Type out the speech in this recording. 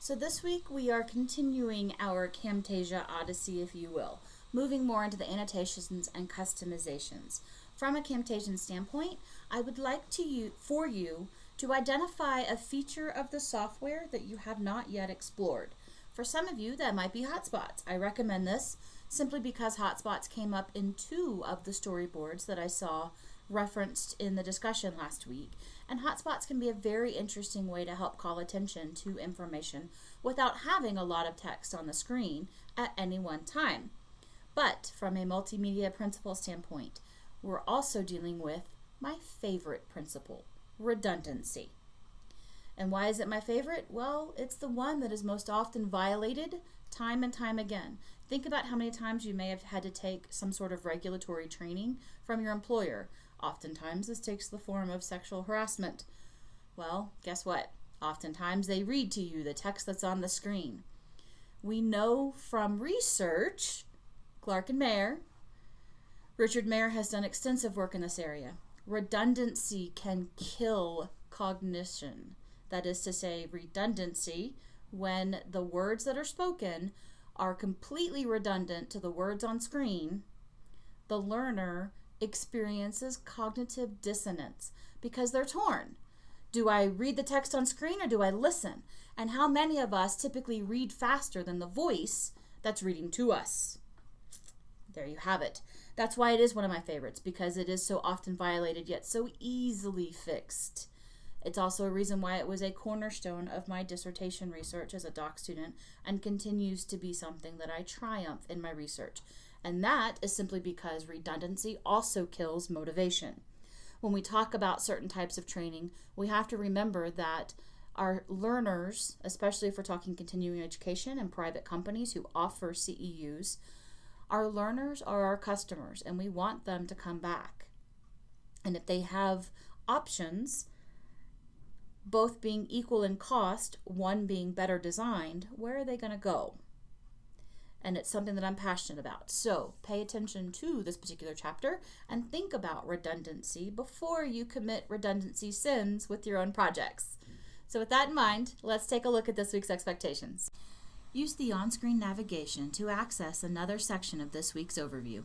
So this week we are continuing our Camtasia Odyssey, if you will, moving more into the annotations and customizations. From a Camtasia standpoint, I would like for you to identify a feature of the software that you have not yet explored. For some of you, that might be hotspots. I recommend this simply because hotspots came up in 2 of the storyboards that I saw referenced in the discussion last week. And hotspots can be a very interesting way to help call attention to information without having a lot of text on the screen at any one time. But from a multimedia principle standpoint, we're also dealing with my favorite principle, redundancy. And why is it my favorite? Well, it's the one that is most often violated time and time again. Think about how many times you may have had to take some sort of regulatory training from your employer. Oftentimes this takes the form of sexual harassment. Well, guess what? Oftentimes they read to you the text that's on the screen. We know from research, Clark and Mayer, Richard Mayer has done extensive work in this area. Redundancy can kill cognition. That is to say, redundancy, when the words that are spoken are completely redundant to the words on screen, the learner experiences cognitive dissonance because they're torn. Do I read the text on screen or do I listen? And how many of us typically read faster than the voice that's reading to us? There you have it. That's why it is one of my favorites, because it is so often violated yet so easily fixed. It's also a reason why it was a cornerstone of my dissertation research as a doc student and continues to be something that I triumph in my research. And that is simply because redundancy also kills motivation. When we talk about certain types of training, we have to remember that our learners, especially if we're talking continuing education and private companies who offer CEUs, our learners are our customers and we want them to come back. And if they have options, both being equal in cost, one being better designed, where are they going to go? And it's something that I'm passionate about. So pay attention to this particular chapter and think about redundancy before you commit redundancy sins with your own projects. So with that in mind, let's take a look at this week's expectations. Use the on-screen navigation to access another section of this week's overview.